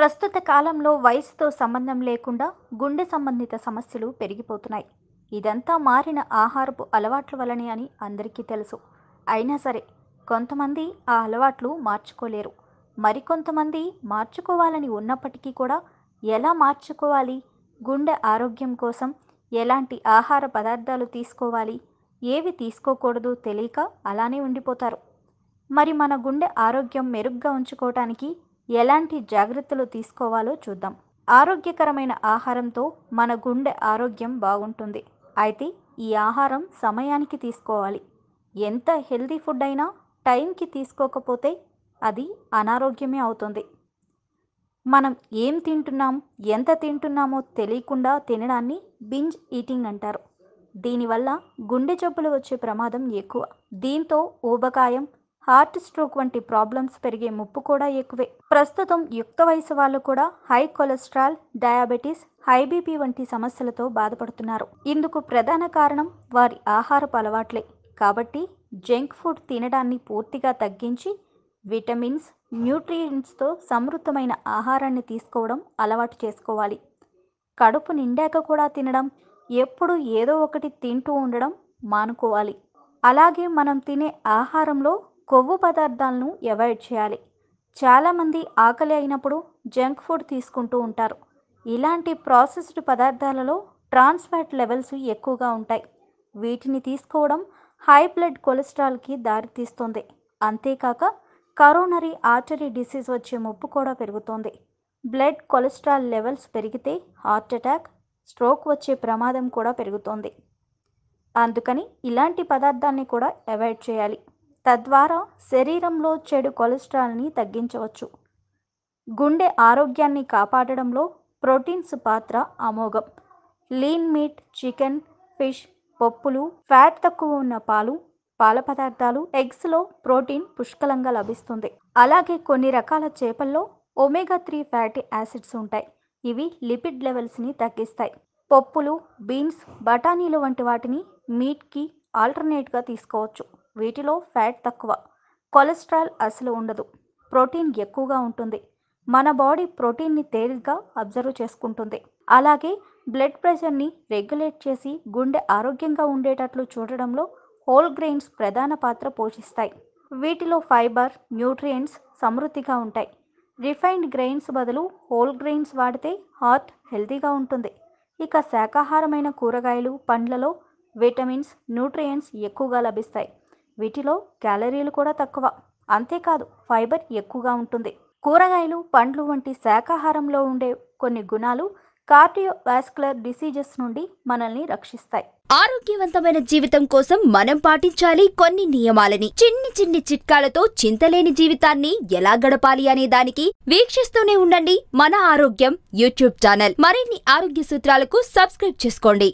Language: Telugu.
ప్రస్తుత కాలంలో వయసుతో సంబంధం లేకుండా గుండె సంబంధిత సమస్యలు పెరిగిపోతున్నాయి. ఇదంతా మారిన ఆహారపు అలవాట్ల వల్లనే అని అందరికీ తెలుసు. అయినా సరే కొంతమంది ఆ అలవాట్లు మార్చుకోలేరు. మరికొంతమంది మార్చుకోవాలని ఉన్నప్పటికీ కూడా ఎలా మార్చుకోవాలి, గుండె ఆరోగ్యం కోసం ఎలాంటి ఆహార పదార్థాలు తీసుకోవాలి, ఏవి తీసుకోకూడదు తెలియక అలానే ఉండిపోతారు. మరి మన గుండె ఆరోగ్యం మెరుగ్గా ఉంచుకోవటానికి ఎలాంటి జాగ్రత్తలు తీసుకోవాలో చూద్దాం. ఆరోగ్యకరమైన ఆహారంతో మన గుండె ఆరోగ్యం బాగుంటుంది. అయితే ఈ ఆహారం సమయానికి తీసుకోవాలి. ఎంత హెల్తీ ఫుడ్ అయినా టైంకి తీసుకోకపోతే అది అనారోగ్యమే అవుతుంది. మనం ఏం తింటున్నాం, ఎంత తింటున్నామో తెలియకుండా తినడాన్ని బింజ్ ఈటింగ్ అంటారు. దీనివల్ల గుండె జబ్బులు వచ్చే ప్రమాదం ఎక్కువ. దీంతో ఊబకాయం, హార్ట్ స్ట్రోక్ వంటి ప్రాబ్లమ్స్ పెరిగే ముప్పు కూడా ఎక్కువే. ప్రస్తుతం యుక్త వయసు వాళ్ళు కూడా high cholesterol, diabetes, high BP వంటి సమస్యలతో బాధపడుతున్నారు. ఇందుకు ప్రధాన కారణం వారి ఆహారపు అలవాట్లే. కాబట్టి జంక్ ఫుడ్ తినడాన్ని పూర్తిగా తగ్గించి విటమిన్స్, న్యూట్రియంట్స్తో సమృద్ధమైన ఆహారాన్ని తీసుకోవడం అలవాటు చేసుకోవాలి. కడుపు నిండాక కూడా తినడం, ఎప్పుడు ఏదో ఒకటి తింటూ ఉండడం మానుకోవాలి. అలాగే మనం తినే ఆహారంలో కొవ్వు పదార్థాలను అవాయిడ్ చేయాలి. చాలామంది ఆకలి అయినప్పుడు జంక్ ఫుడ్ తీసుకుంటూ ఉంటారు. ఇలాంటి ప్రాసెస్డ్ పదార్థాలలో ట్రాన్స్ ఫ్యాట్ లెవెల్స్ ఎక్కువగా ఉంటాయి. వీటిని తీసుకోవడం హై బ్లడ్ కొలెస్ట్రాల్కి దారితీస్తుంది. అంతేకాక కరోనరీ ఆర్టరీ డిసీజ్ వచ్చే ముప్పు కూడా పెరుగుతోంది. బ్లడ్ కొలెస్ట్రాల్ లెవెల్స్ పెరిగితే హార్ట్ అటాక్, స్ట్రోక్ వచ్చే ప్రమాదం కూడా పెరుగుతోంది. అందుకని ఇలాంటి పదార్థాన్ని కూడా అవాయిడ్ చేయాలి. తద్వారా శరీరంలో చెడు కొలెస్ట్రాల్ని తగ్గించవచ్చు. గుండె ఆరోగ్యాన్ని కాపాడడంలో ప్రోటీన్స్ పాత్ర అమోఘం. లీన్ మీట్, చికెన్, ఫిష్, పప్పులు, ఫ్యాట్ తక్కువ ఉన్న పాలు, పాల పదార్థాలు, ఎగ్స్లో ప్రోటీన్ పుష్కలంగా లభిస్తుంది. అలాగే కొన్ని రకాల చేపల్లో ఒమేగా 3 ఫ్యాటీ యాసిడ్స్ ఉంటాయి. ఇవి లిపిడ్ లెవెల్స్ని తగ్గిస్తాయి. పప్పులు, బీన్స్, బఠానీలు వంటి వాటిని మీట్కి ఆల్టర్నేట్గా తీసుకోవచ్చు. వీటిలో ఫ్యాట్ తక్కువ, కొలెస్ట్రాల్ అసలు ఉండదు, ప్రోటీన్ ఎక్కువగా ఉంటుంది. మన బాడీ ప్రోటీన్ని తేలిగ్గా అబ్జర్వ్ చేసుకుంటుంది. అలాగే బ్లడ్ ప్రెషర్ని రెగ్యులేట్ చేసి గుండె ఆరోగ్యంగా ఉండేటట్లు చూడడంలో హోల్ గ్రెయిన్స్ ప్రధాన పాత్ర పోషిస్తాయి. వీటిలో ఫైబర్, న్యూట్రియంట్స్ సమృద్ధిగా ఉంటాయి. రిఫైన్డ్ గ్రెయిన్స్ బదులు హోల్ గ్రెయిన్స్ వాడితే హార్ట్ హెల్తీగా ఉంటుంది. ఇక శాకాహారమైన కూరగాయలు, పండ్లలో విటమిన్స్, న్యూట్రియంట్స్ ఎక్కువగా లభిస్తాయి. వీటిలో క్యాలరీలు కూడా తక్కువ. అంతేకాదు ఫైబర్ ఎక్కువగా ఉంటుంది. కూరగాయలు, పండ్లు వంటి శాకాహారంలో ఉండే కొన్ని గుణాలు కార్డియోవాస్కులర్ డిసీజెస్ నుండి మనల్ని రక్షిస్తాయి. ఆరోగ్యవంతమైన జీవితం కోసం మనం పాటించాలి కొన్ని నియమాలని. చిన్ని చిన్ని చిట్కాలతో చింతలేని జీవితాన్ని ఎలా గడపాలి అనే దానికి వీక్షిస్తూనే ఉండండి మన ఆరోగ్యం యూట్యూబ్ ఛానల్. మరిన్ని ఆరోగ్య సూత్రాలకు సబ్స్క్రైబ్ చేసుకోండి.